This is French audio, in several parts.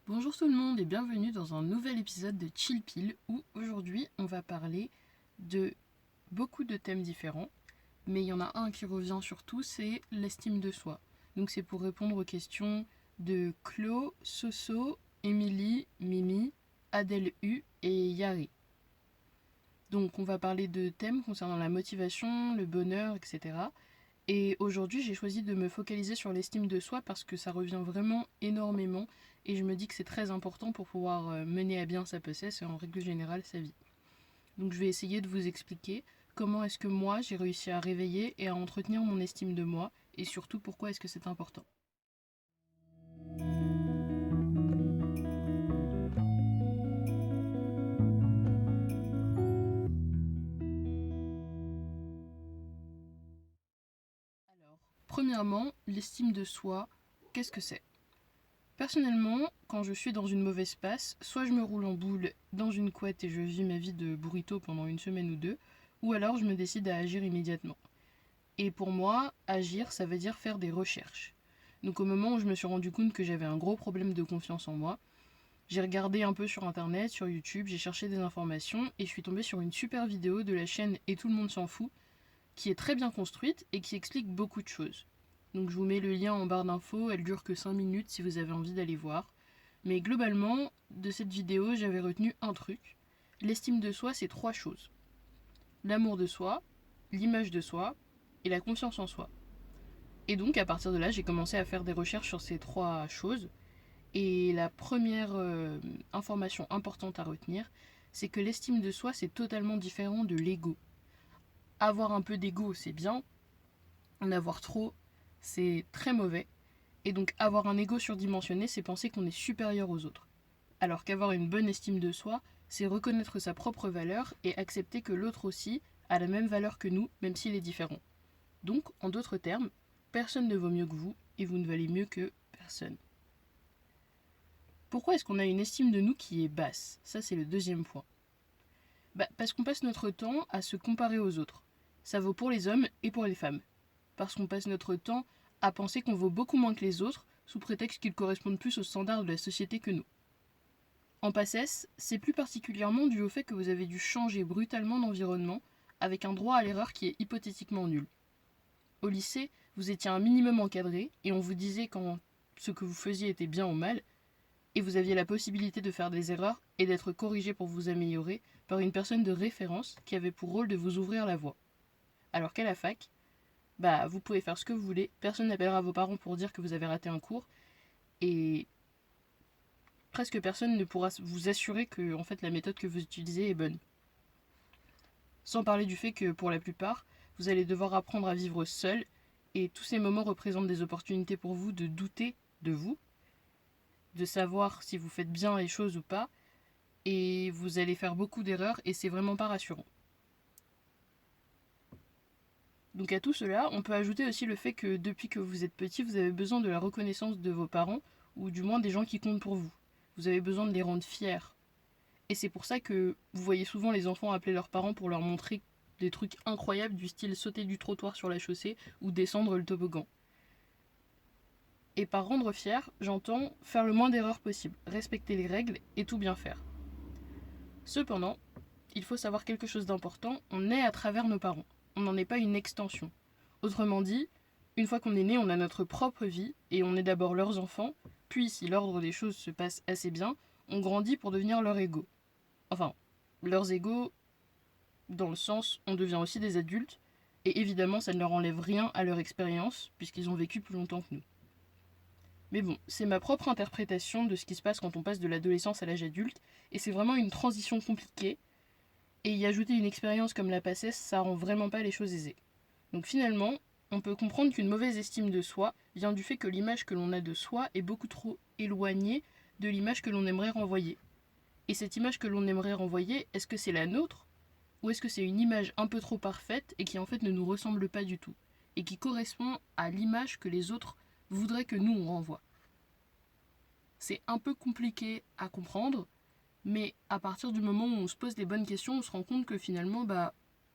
Bonjour tout le monde et bienvenue dans un nouvel épisode de Chill Pill où aujourd'hui on va parler de beaucoup de thèmes différents, mais il y en a un qui revient surtout, c'est l'estime de soi. Donc c'est pour répondre aux questions de Chlo, Soso, Émilie, Mimi, Adèle U et Yari. Donc on va parler de thèmes concernant la motivation, le bonheur, etc. Et aujourd'hui, j'ai choisi de me focaliser sur l'estime de soi parce que ça revient vraiment énormément et je me dis que c'est très important pour pouvoir mener à bien sa PCS et en règle générale sa vie. Donc je vais essayer de vous expliquer comment est-ce que moi j'ai réussi à réveiller et à entretenir mon estime de moi et surtout pourquoi est-ce que c'est important. Alors, premièrement, l'estime de soi, qu'est-ce que c'est? Personnellement, quand je suis dans une mauvaise passe, soit je me roule en boule dans une couette et je vis ma vie de burrito pendant une semaine ou deux, ou alors je me décide à agir immédiatement. Et pour moi, agir, ça veut dire faire des recherches. Donc au moment où je me suis rendu compte que j'avais un gros problème de confiance en moi, j'ai regardé un peu sur internet, sur YouTube, j'ai cherché des informations et je suis tombée sur une super vidéo de la chaîne Et tout le monde s'en fout, qui est très bien construite et qui explique beaucoup de choses. Donc je vous mets le lien en barre d'infos, elle dure que 5 minutes si vous avez envie d'aller voir. Mais globalement, de cette vidéo, j'avais retenu un truc. L'estime de soi, c'est 3 choses. L'amour de soi, l'image de soi et la confiance en soi. Et donc à partir de là, j'ai commencé à faire des recherches sur ces 3 choses. Et la première information importante à retenir, c'est que l'estime de soi, c'est totalement différent de l'ego. Avoir un peu d'ego, c'est bien. En avoir trop, c'est très mauvais. Et donc avoir un ego surdimensionné, c'est penser qu'on est supérieur aux autres. Alors qu'avoir une bonne estime de soi, c'est reconnaître sa propre valeur et accepter que l'autre aussi a la même valeur que nous, même s'il est différent. Donc, en d'autres termes, personne ne vaut mieux que vous et vous ne valez mieux que personne. Pourquoi est-ce qu'on a une estime de nous qui est basse? Ça, c'est le deuxième point. Parce qu'on passe notre temps à se comparer aux autres. Ça vaut pour les hommes et pour les femmes. Parce qu'on passe notre temps à penser qu'on vaut beaucoup moins que les autres, sous prétexte qu'ils correspondent plus aux standards de la société que nous. En PACES, c'est plus particulièrement dû au fait que vous avez dû changer brutalement d'environnement, avec un droit à l'erreur qui est hypothétiquement nul. Au lycée, vous étiez un minimum encadré, et on vous disait quand ce que vous faisiez était bien ou mal, et vous aviez la possibilité de faire des erreurs et d'être corrigé pour vous améliorer par une personne de référence qui avait pour rôle de vous ouvrir la voie. Alors qu'à la fac, vous pouvez faire ce que vous voulez, personne n'appellera vos parents pour dire que vous avez raté un cours, et presque personne ne pourra vous assurer que en fait, la méthode que vous utilisez est bonne. Sans parler du fait que pour la plupart, vous allez devoir apprendre à vivre seul, et tous ces moments représentent des opportunités pour vous de douter de vous, de savoir si vous faites bien les choses ou pas, et vous allez faire beaucoup d'erreurs et c'est vraiment pas rassurant. Donc à tout cela, on peut ajouter aussi le fait que depuis que vous êtes petit, vous avez besoin de la reconnaissance de vos parents, ou du moins des gens qui comptent pour vous. Vous avez besoin de les rendre fiers. Et c'est pour ça que vous voyez souvent les enfants appeler leurs parents pour leur montrer des trucs incroyables du style sauter du trottoir sur la chaussée ou descendre le toboggan. Et par rendre fier, j'entends faire le moins d'erreurs possible, respecter les règles et tout bien faire. Cependant, il faut savoir quelque chose d'important, on est à travers nos parents. On n'en est pas une extension. Autrement dit, une fois qu'on est né, on a notre propre vie et on est d'abord leurs enfants, puis si l'ordre des choses se passe assez bien, on grandit pour devenir leur égaux. Enfin, leurs égaux dans le sens on devient aussi des adultes, et évidemment ça ne leur enlève rien à leur expérience, puisqu'ils ont vécu plus longtemps que nous. Mais bon, c'est ma propre interprétation de ce qui se passe quand on passe de l'adolescence à l'âge adulte, et c'est vraiment une transition compliquée, et y ajouter une expérience comme la PACES, ça rend vraiment pas les choses aisées. Donc finalement, on peut comprendre qu'une mauvaise estime de soi vient du fait que l'image que l'on a de soi est beaucoup trop éloignée de l'image que l'on aimerait renvoyer. Et cette image que l'on aimerait renvoyer, est-ce que c'est la nôtre? Ou est-ce que c'est une image un peu trop parfaite et qui en fait ne nous ressemble pas du tout? Et qui correspond à l'image que les autres voudraient que nous on renvoie. C'est un peu compliqué à comprendre, mais à partir du moment où on se pose les bonnes questions, on se rend compte que finalement,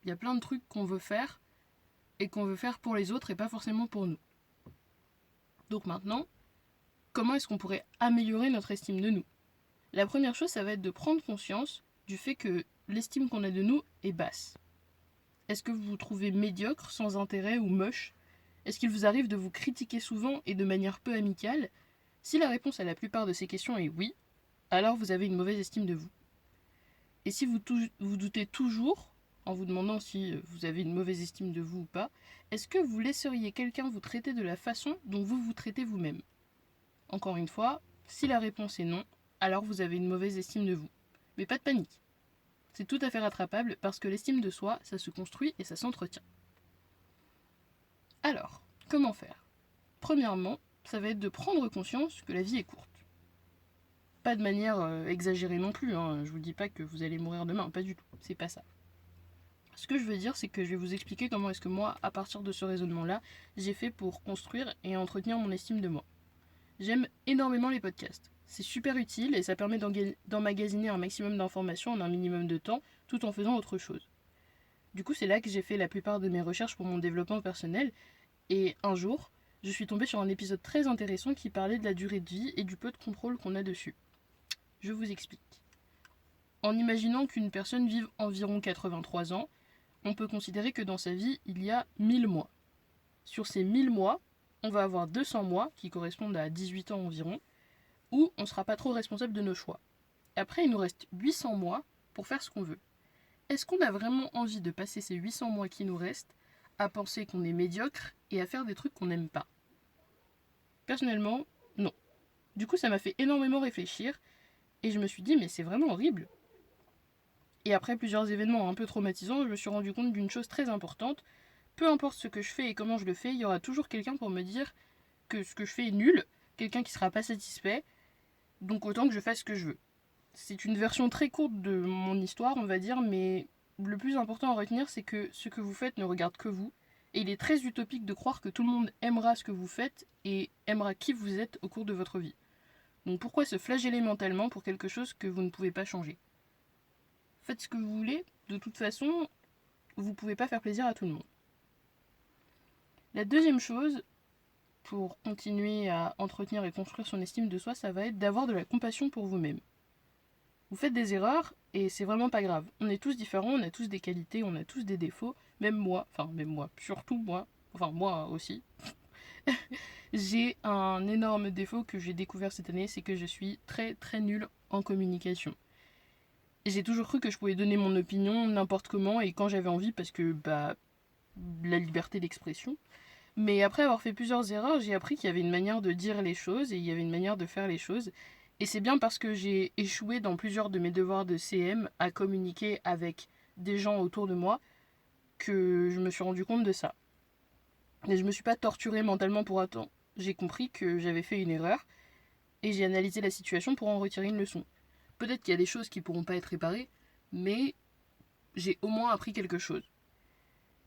y a plein de trucs qu'on veut faire et qu'on veut faire pour les autres et pas forcément pour nous. Donc maintenant, comment est-ce qu'on pourrait améliorer notre estime de nous? La première chose, ça va être de prendre conscience du fait que l'estime qu'on a de nous est basse. Est-ce que vous vous trouvez médiocre, sans intérêt ou moche? Est-ce qu'il vous arrive de vous critiquer souvent et de manière peu amicale? Si la réponse à la plupart de ces questions est oui, alors vous avez une mauvaise estime de vous. Et si vous doutez toujours, en vous demandant si vous avez une mauvaise estime de vous ou pas, est-ce que vous laisseriez quelqu'un vous traiter de la façon dont vous vous traitez vous-même? Encore une fois, si la réponse est non, alors vous avez une mauvaise estime de vous. Mais pas de panique. C'est tout à fait rattrapable parce que l'estime de soi, ça se construit et ça s'entretient. Alors, comment faire? Premièrement, ça va être de prendre conscience que la vie est courte. Pas de manière exagérée non plus, je vous dis pas que vous allez mourir demain, pas du tout, c'est pas ça. Ce que je veux dire, c'est que je vais vous expliquer comment est-ce que moi, à partir de ce raisonnement-là, j'ai fait pour construire et entretenir mon estime de moi. J'aime énormément les podcasts. C'est super utile et ça permet d'emmagasiner un maximum d'informations en un minimum de temps, tout en faisant autre chose. Du coup, c'est là que j'ai fait la plupart de mes recherches pour mon développement personnel, et un jour, je suis tombée sur un épisode très intéressant qui parlait de la durée de vie et du peu de contrôle qu'on a dessus. Je vous explique. En imaginant qu'une personne vive environ 83 ans, on peut considérer que dans sa vie, il y a 1000 mois. Sur ces 1000 mois, on va avoir 200 mois, qui correspondent à 18 ans environ, où on ne sera pas trop responsable de nos choix. Après, il nous reste 800 mois pour faire ce qu'on veut. Est-ce qu'on a vraiment envie de passer ces 800 mois qui nous restent à penser qu'on est médiocre et à faire des trucs qu'on n'aime pas? Personnellement, non. Du coup, ça m'a fait énormément réfléchir, et je me suis dit, mais c'est vraiment horrible. Et après plusieurs événements un peu traumatisants, je me suis rendu compte d'une chose très importante. Peu importe ce que je fais et comment je le fais, il y aura toujours quelqu'un pour me dire que ce que je fais est nul, quelqu'un qui sera pas satisfait, donc autant que je fasse ce que je veux. C'est une version très courte de mon histoire, on va dire, mais le plus important à retenir, c'est que ce que vous faites ne regarde que vous, et il est très utopique de croire que tout le monde aimera ce que vous faites et aimera qui vous êtes au cours de votre vie. Donc pourquoi se flageller mentalement pour quelque chose que vous ne pouvez pas changer? Faites ce que vous voulez, de toute façon, vous ne pouvez pas faire plaisir à tout le monde. La deuxième chose, pour continuer à entretenir et construire son estime de soi, ça va être d'avoir de la compassion pour vous-même. Vous faites des erreurs et c'est vraiment pas grave. On est tous différents, on a tous des qualités, on a tous des défauts. Même moi, surtout moi, enfin moi aussi. J'ai un énorme défaut que j'ai découvert cette année, c'est que je suis très très nulle en communication. J'ai toujours cru que je pouvais donner mon opinion n'importe comment et quand j'avais envie parce que la liberté d'expression. Mais après avoir fait plusieurs erreurs, j'ai appris qu'il y avait une manière de dire les choses et il y avait une manière de faire les choses. Et c'est bien parce que j'ai échoué dans plusieurs de mes devoirs de CM à communiquer avec des gens autour de moi que je me suis rendu compte de ça. Et je me suis pas torturée mentalement pour autant. J'ai compris que j'avais fait une erreur et j'ai analysé la situation pour en retirer une leçon. Peut-être qu'il y a des choses qui pourront pas être réparées, mais j'ai au moins appris quelque chose.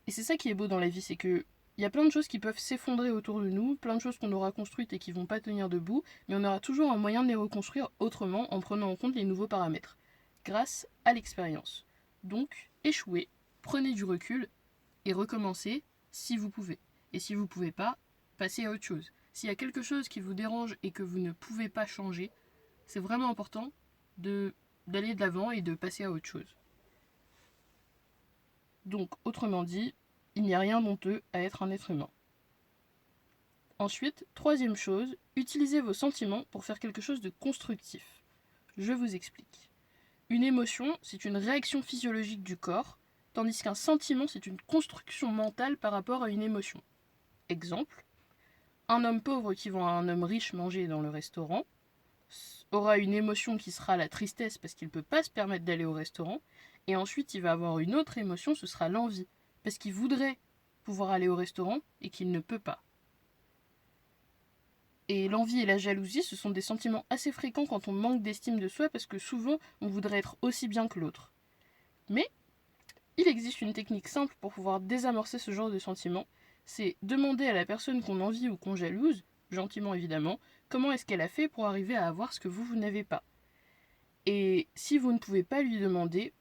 Et c'est ça qui est beau dans la vie, c'est que il y a plein de choses qui peuvent s'effondrer autour de nous, plein de choses qu'on aura construites et qui vont pas tenir debout, mais on aura toujours un moyen de les reconstruire autrement en prenant en compte les nouveaux paramètres, grâce à l'expérience. Donc, échouez, prenez du recul et recommencez si vous pouvez. Et si vous pouvez pas, passez à autre chose. S'il y a quelque chose qui vous dérange et que vous ne pouvez pas changer, c'est vraiment important d'aller de l'avant et de passer à autre chose. Donc, autrement dit, il n'y a rien d'honteux à être un être humain. Ensuite, troisième chose, utilisez vos sentiments pour faire quelque chose de constructif. Je vous explique. Une émotion, c'est une réaction physiologique du corps, tandis qu'un sentiment, c'est une construction mentale par rapport à une émotion. Exemple, un homme pauvre qui voit un homme riche manger dans le restaurant aura une émotion qui sera la tristesse parce qu'il ne peut pas se permettre d'aller au restaurant, et ensuite il va avoir une autre émotion, ce sera l'envie, parce qu'il voudrait pouvoir aller au restaurant et qu'il ne peut pas. Et l'envie et la jalousie, ce sont des sentiments assez fréquents quand on manque d'estime de soi parce que souvent on voudrait être aussi bien que l'autre. Mais il existe une technique simple pour pouvoir désamorcer ce genre de sentiments, c'est demander à la personne qu'on envie ou qu'on jalouse, gentiment évidemment, comment est-ce qu'elle a fait pour arriver à avoir ce que vous n'avez pas. Et si vous ne pouvez pas lui demander,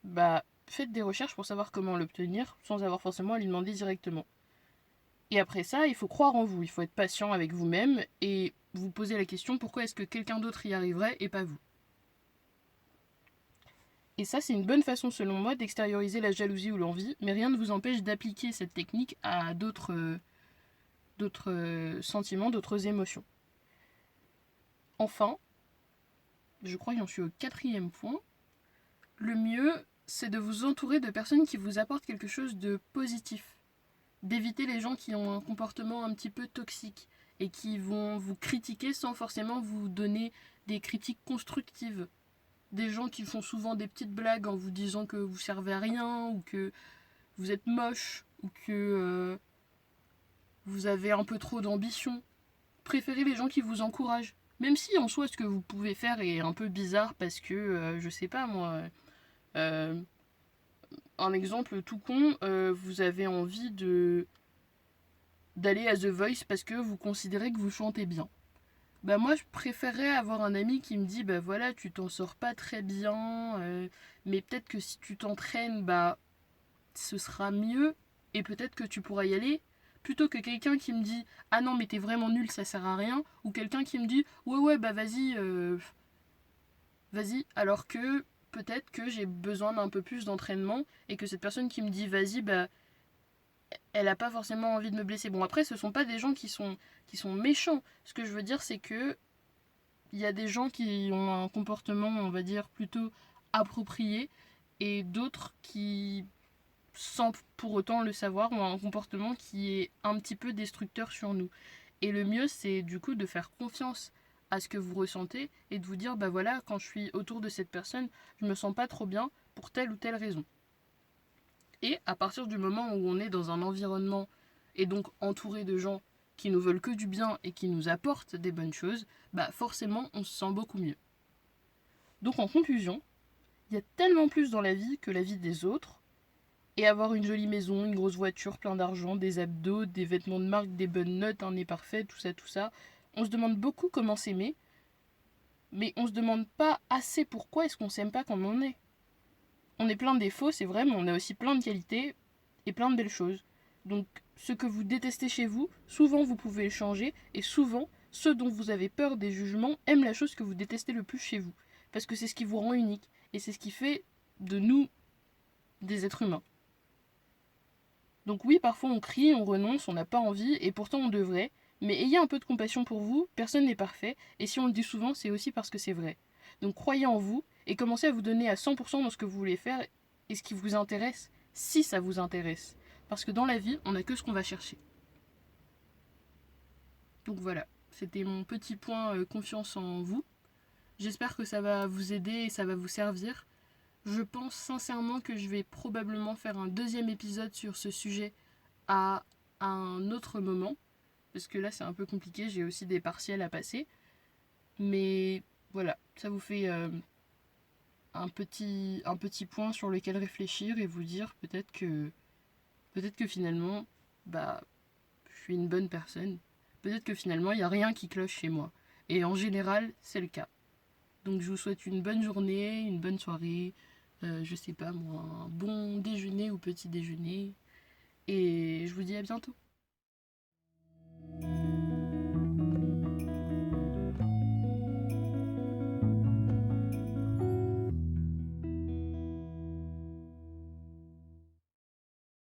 faites des recherches pour savoir comment l'obtenir sans avoir forcément à lui demander directement. Et après ça, il faut croire en vous, il faut être patient avec vous-même et vous poser la question pourquoi est-ce que quelqu'un d'autre y arriverait et pas vous. Et ça, c'est une bonne façon, selon moi, d'extérioriser la jalousie ou l'envie, mais rien ne vous empêche d'appliquer cette technique à d'autres sentiments, d'autres émotions. Enfin, je crois que j'en suis au 4e point, le mieux, c'est de vous entourer de personnes qui vous apportent quelque chose de positif. D'éviter les gens qui ont un comportement un petit peu toxique et qui vont vous critiquer sans forcément vous donner des critiques constructives. Des gens qui font souvent des petites blagues en vous disant que vous servez à rien ou que vous êtes moche ou que vous avez un peu trop d'ambition. Préférez les gens qui vous encouragent. Même si en soi ce que vous pouvez faire est un peu bizarre parce que, je sais pas moi, euh, un exemple tout con, vous avez envie d'aller à The Voice parce que vous considérez que vous chantez bien. Bah moi je préférerais avoir un ami qui me dit bah voilà tu t'en sors pas très bien, mais peut-être que si tu t'entraînes bah ce sera mieux et peut-être que tu pourras y aller, plutôt que quelqu'un qui me dit ah non mais t'es vraiment nul ça sert à rien, ou quelqu'un qui me dit ouais bah vas-y alors que peut-être que j'ai besoin d'un peu plus d'entraînement et que cette personne qui me dit vas-y bah elle a pas forcément envie de me blesser. Bon après ce sont pas des gens qui sont méchants. Ce que je veux dire c'est que il y a des gens qui ont un comportement, on va dire, plutôt approprié et d'autres qui, sans pour autant le savoir, ont un comportement qui est un petit peu destructeur sur nous. Et le mieux, c'est du coup de faire confiance à ce que vous ressentez et de vous dire, bah voilà, quand je suis autour de cette personne, je me sens pas trop bien pour telle ou telle raison. Et à partir du moment où on est dans un environnement et donc entouré de gens qui nous veulent que du bien et qui nous apportent des bonnes choses, bah forcément on se sent beaucoup mieux. Donc en conclusion, il y a tellement plus dans la vie que la vie des autres, et avoir une jolie maison, une grosse voiture, plein d'argent, des abdos, des vêtements de marque, des bonnes notes, un nez parfait, tout ça, on se demande beaucoup comment s'aimer, mais on se demande pas assez pourquoi est-ce qu'on s'aime pas comme on est. On est plein de défauts, c'est vrai, mais on a aussi plein de qualités et plein de belles choses. Donc, ce que vous détestez chez vous, souvent vous pouvez le changer, et souvent, ceux dont vous avez peur des jugements aiment la chose que vous détestez le plus chez vous. Parce que c'est ce qui vous rend unique, et c'est ce qui fait de nous des êtres humains. Donc oui, parfois on crie, on renonce, on n'a pas envie, et pourtant on devrait, mais ayez un peu de compassion pour vous, personne n'est parfait, et si on le dit souvent, c'est aussi parce que c'est vrai. Donc croyez en vous, et commencez à vous donner à 100% dans ce que vous voulez faire, et ce qui vous intéresse, si ça vous intéresse. Parce que dans la vie, on n'a que ce qu'on va chercher. Donc voilà, c'était mon petit point confiance en vous. J'espère que ça va vous aider et ça va vous servir. Je pense sincèrement que je vais probablement faire un deuxième épisode sur ce sujet à un autre moment. Parce que là c'est un peu compliqué, j'ai aussi des partiels à passer. Mais voilà, ça vous fait un petit point sur lequel réfléchir et vous dire peut-être que finalement, bah, je suis une bonne personne. Peut-être que finalement, il n'y a rien qui cloche chez moi. Et en général, c'est le cas. Donc je vous souhaite une bonne journée, une bonne soirée, je sais pas moi, un bon déjeuner ou petit déjeuner. Et je vous dis à bientôt.